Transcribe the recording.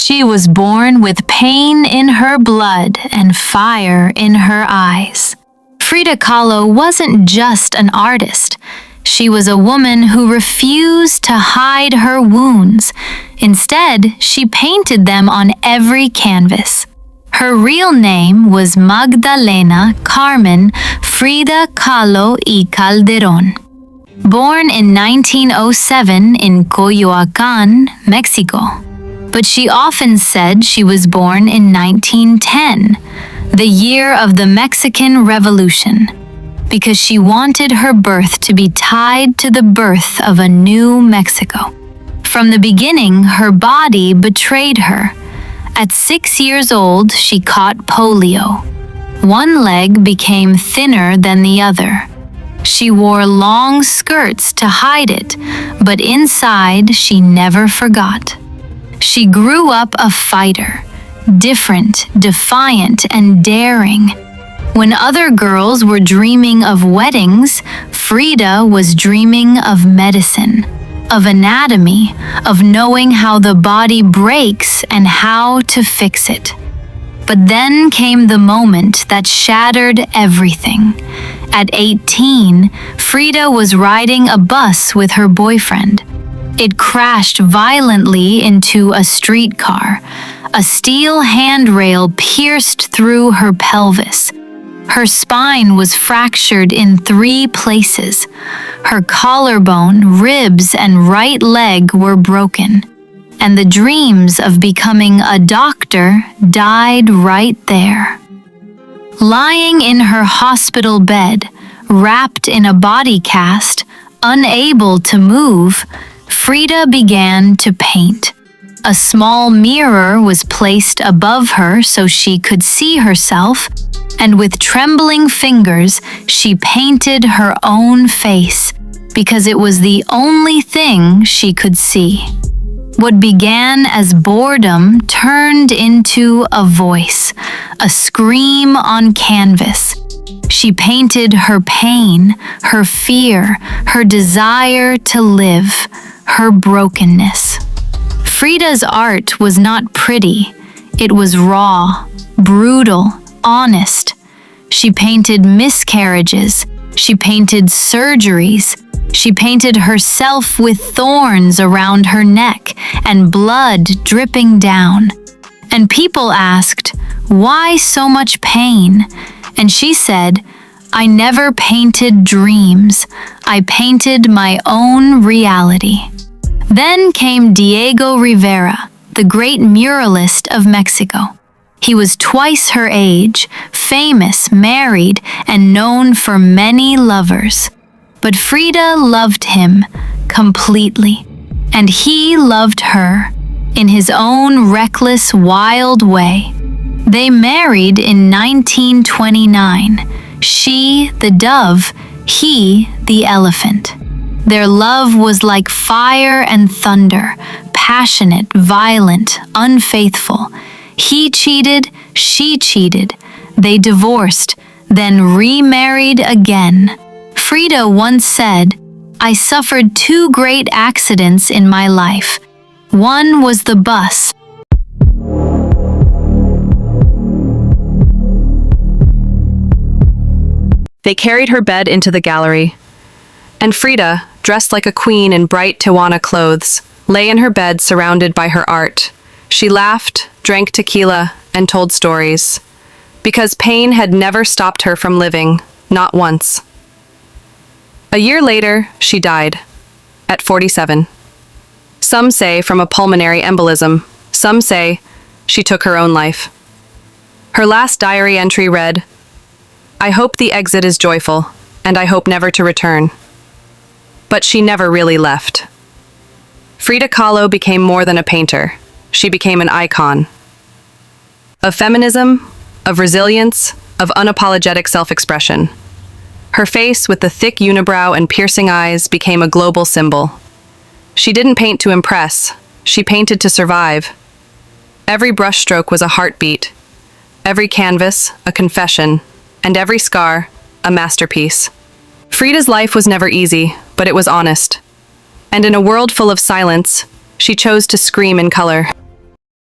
She was born with pain in her blood and fire in her eyes. Frida Kahlo wasn't just an artist. She was a woman who refused to hide her wounds. Instead, she painted them on every canvas. Her real name was Magdalena Carmen Frida Kahlo y Calderón. Born in 1907 in Coyoacán, Mexico. But she often said she was born in 1910, the year of the Mexican Revolution, because she wanted her birth to be tied to the birth of a new Mexico. From the beginning, her body betrayed her. At 6 years old, she caught polio. One leg became thinner than the other. She wore long skirts to hide it, but inside she never forgot. She grew up a fighter, different, defiant, and daring. When other girls were dreaming of weddings, Frida was dreaming of medicine, of anatomy, of knowing how the body breaks and how to fix it. But then came the moment that shattered everything. At 18, Frida was riding a bus with her boyfriend. It crashed violently into a streetcar. A steel handrail pierced through her pelvis. Her spine was fractured in 3 places. Her collarbone, ribs, and right leg were broken. And the dreams of becoming a doctor died right there. Lying in her hospital bed, wrapped in a body cast, unable to move, Frida began to paint. A small mirror was placed above her so she could see herself, and with trembling fingers, she painted her own face because it was the only thing she could see. What began as boredom turned into a voice, a scream on canvas. She painted her pain, her fear, her desire to live, her brokenness. Frida's art was not pretty. It was raw, brutal, honest. She painted miscarriages. She painted surgeries. She painted herself with thorns around her neck and blood dripping down. And people asked, "Why so much pain?" And she said, "I never painted dreams. I painted my own reality." Then came Diego Rivera, the great muralist of Mexico. He was twice her age, famous, married, and known for many lovers. But Frida loved him completely, and he loved her in his own reckless, wild way. They married in 1929, she the dove, he the elephant. Their love was like fire and thunder, passionate, violent, unfaithful. He cheated, she cheated. They divorced, then remarried again. Frida once said, "I suffered 2 great accidents in my life. One was the bus." They carried her bed into the gallery, and Frida, dressed like a queen in bright Tijuana clothes, lay in her bed surrounded by her art. She laughed, drank tequila, and told stories, because pain had never stopped her from living, not once. A year later, she died, at 47. Some say from a pulmonary embolism, some say she took her own life. Her last diary entry read, "I hope the exit is joyful, and I hope never to return." But she never really left. Frida Kahlo became more than a painter. She became an icon. Of feminism, of resilience, of unapologetic self-expression. Her face, with the thick unibrow and piercing eyes, became a global symbol. She didn't paint to impress. She painted to survive. Every brushstroke was a heartbeat. Every canvas, a confession. And every scar, a masterpiece. Frida's life was never easy, but it was honest. And in a world full of silence, she chose to scream in color.